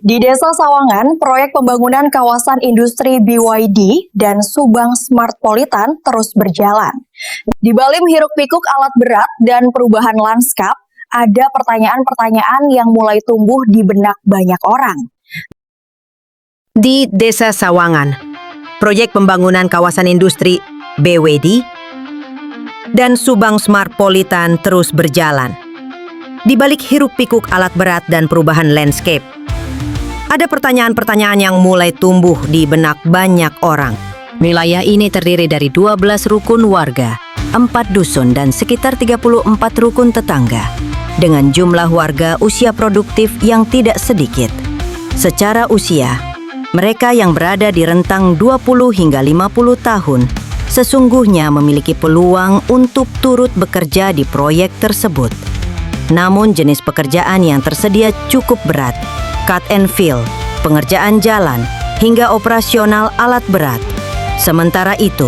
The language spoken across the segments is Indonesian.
Di Desa Sawangan, proyek pembangunan kawasan industri BYD dan Subang Smartpolitan terus berjalan. Di balik hiruk-pikuk alat berat dan perubahan lanskap, ada pertanyaan-pertanyaan yang mulai tumbuh di benak banyak orang. Di Desa Sawangan, proyek pembangunan kawasan industri BYD dan Subang Smartpolitan terus berjalan. Di balik hiruk-pikuk alat berat dan perubahan landscape, ada pertanyaan-pertanyaan yang mulai tumbuh di benak banyak orang. Wilayah ini terdiri dari 12 rukun warga, 4 dusun dan sekitar 34 rukun tetangga, dengan jumlah warga usia produktif yang tidak sedikit. Secara usia, mereka yang berada di rentang 20 hingga 50 tahun sesungguhnya memiliki peluang untuk turut bekerja di proyek tersebut. Namun jenis pekerjaan yang tersedia cukup berat, cut and fill, pengerjaan jalan, hingga operasional alat berat. Sementara itu,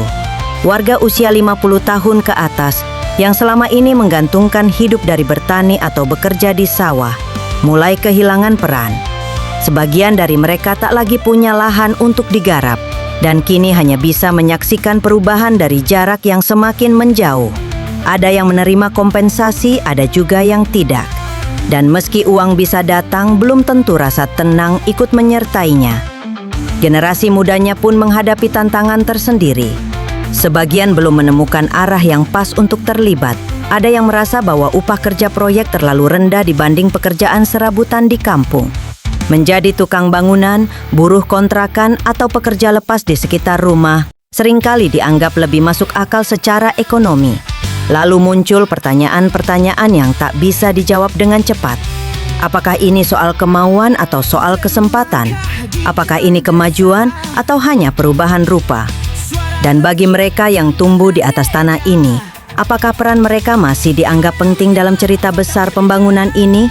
warga usia 50 tahun ke atas yang selama ini menggantungkan hidup dari bertani atau bekerja di sawah, mulai kehilangan peran. Sebagian dari mereka tak lagi punya lahan untuk digarap, dan kini hanya bisa menyaksikan perubahan dari jarak yang semakin menjauh. Ada yang menerima kompensasi, ada juga yang tidak. Dan meski uang bisa datang, belum tentu rasa tenang ikut menyertainya. Generasi mudanya pun menghadapi tantangan tersendiri. Sebagian belum menemukan arah yang pas untuk terlibat. Ada yang merasa bahwa upah kerja proyek terlalu rendah dibanding pekerjaan serabutan di kampung. Menjadi tukang bangunan, buruh kontrakan, atau pekerja lepas di sekitar rumah seringkali dianggap lebih masuk akal secara ekonomi. Lalu muncul pertanyaan-pertanyaan yang tak bisa dijawab dengan cepat. Apakah ini soal kemauan atau soal kesempatan? Apakah ini kemajuan atau hanya perubahan rupa? Dan bagi mereka yang tumbuh di atas tanah ini, apakah peran mereka masih dianggap penting dalam cerita besar pembangunan ini?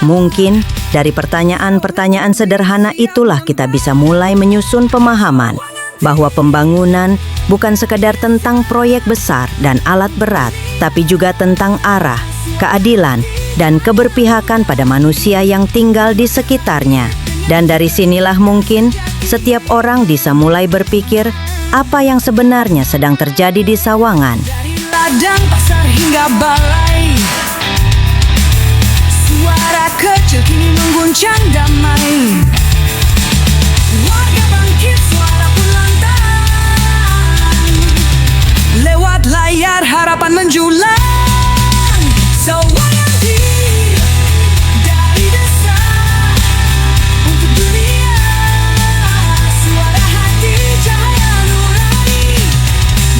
Mungkin dari pertanyaan-pertanyaan sederhana itulah kita bisa mulai menyusun pemahaman bahwa pembangunan bukan sekedar tentang proyek besar dan alat berat, tapi juga tentang arah, keadilan, dan keberpihakan pada manusia yang tinggal di sekitarnya. Dan dari sinilah mungkin setiap orang bisa mulai berpikir apa yang sebenarnya sedang terjadi di Sawangan. Dari ladang pasar hingga balai, suara kecil kini mengguncang damai. Warga bangkit, suara pun lantang. Lewat layar harapan menjulang. Sawangan dari desa untuk dunia. Suara hati cahaya nurani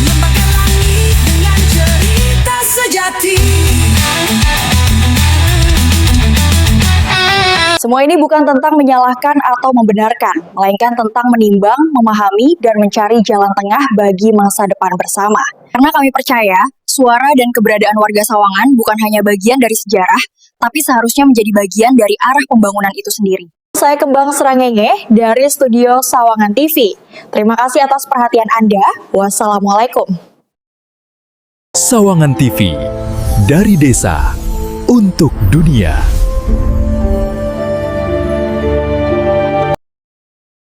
membakar langit dengan cerita sejati. Semua ini bukan tentang menyalahkan atau membenarkan, melainkan tentang menimbang, memahami, dan mencari jalan tengah bagi masa depan bersama. Karena kami percaya, suara dan keberadaan warga Sawangan bukan hanya bagian dari sejarah, tapi seharusnya menjadi bagian dari arah pembangunan itu sendiri. Saya Kembang Serangenge dari Studio Sawangan TV. Terima kasih atas perhatian Anda. Wassalamualaikum. Sawangan TV, dari desa untuk dunia.